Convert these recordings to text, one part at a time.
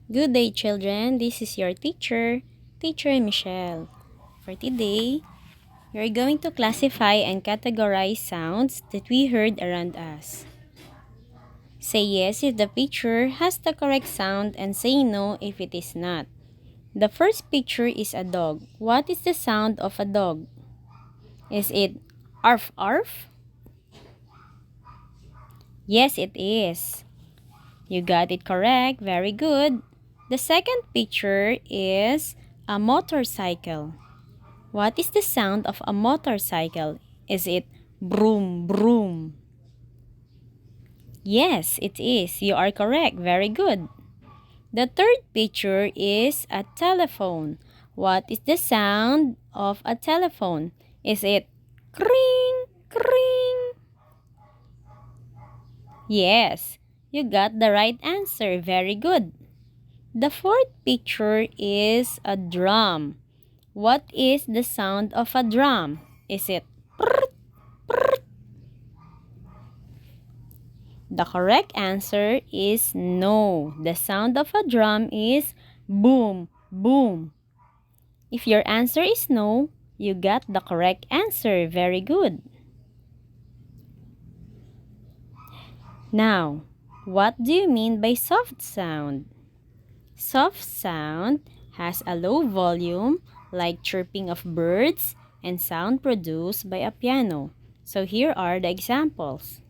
Good day, children. This is your teacher, Teacher Michelle. For today, we are going to classify and categorize sounds that we heard around us. Say yes if the picture has the correct sound and say no if it is not. The first picture is a dog. What is the sound of a dog? Is it arf arf? Yes, it is. You got it correct. Very good. The second picture is a motorcycle. What is the sound of a motorcycle? Is it broom broom? Yes, it is. You are correct. Very good. The third picture is a telephone. What is the sound of a telephone? Is it kring kring? Yes, you got the right answer. Very good. The fourth picture is a drum. What is the sound of a drum? Is it prrrt, prrrt? The correct answer is no. The sound of a drum is boom, boom. If your answer is no, you got the correct answer. Very good. Now, what do you mean by soft sound? Soft sound has a low volume, like chirping of birds, and sound produced by a piano. So here are the examples.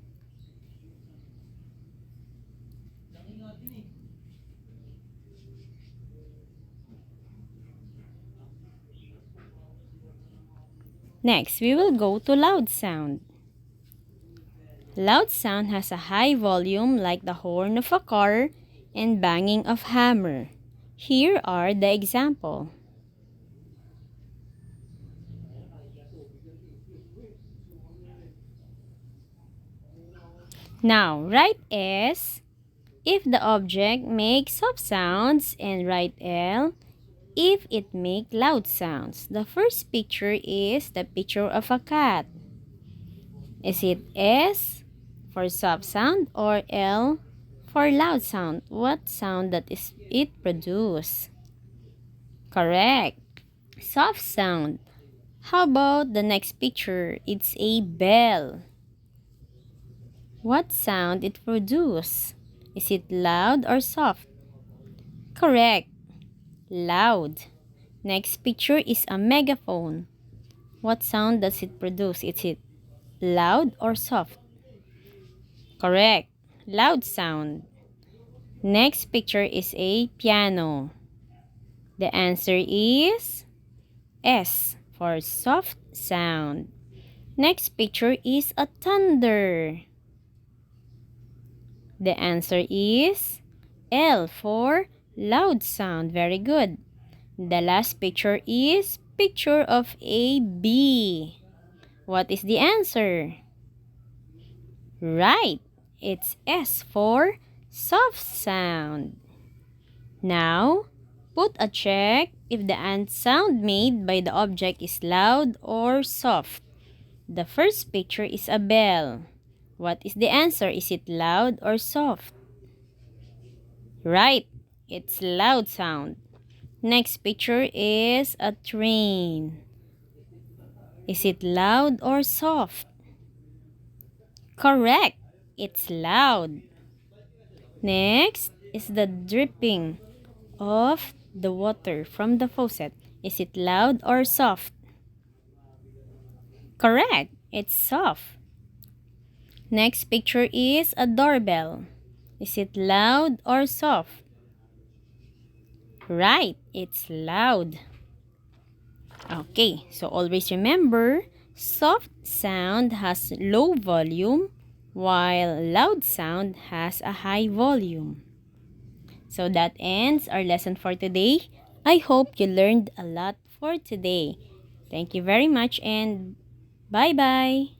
Next, we will go to loud sound. Loud sound has a high volume like the horn of a car and banging of hammer. Here are the example. Now, write S if the object makes soft sounds and write L if it makes loud sounds. The first picture is the picture of a cat. Is it S for soft sound or L for loud sound? What sound that is it produce? Correct. Soft sound. How about the next picture? It's a bell. What sound it produce? Is it loud or soft? Correct. Loud. Next picture is a megaphone. What sound does it produce? Is it loud or soft? Correct. Loud sound. Next picture is a piano. The answer is S for soft sound. Next picture is a thunder. The answer is L for loud sound. Very good. The last picture is picture of a bee. What is the answer? Right. It's S for soft sound. Now, put a check if the sound made by the object is loud or soft. The first picture is a bell. What is the answer? Is it loud or soft? Right. It's loud sound. Next picture is a train. Is it loud or soft? Correct. It's loud. Next is the dripping of the water from the faucet. Is it loud or soft? Correct. It's soft. Next picture is a doorbell. Is it loud or soft? Right. It's loud. Okay, so always remember, soft sound has low volume while loud sound has a high volume. So that ends our lesson for today. I hope you learned a lot for today. Thank you very much and bye-bye.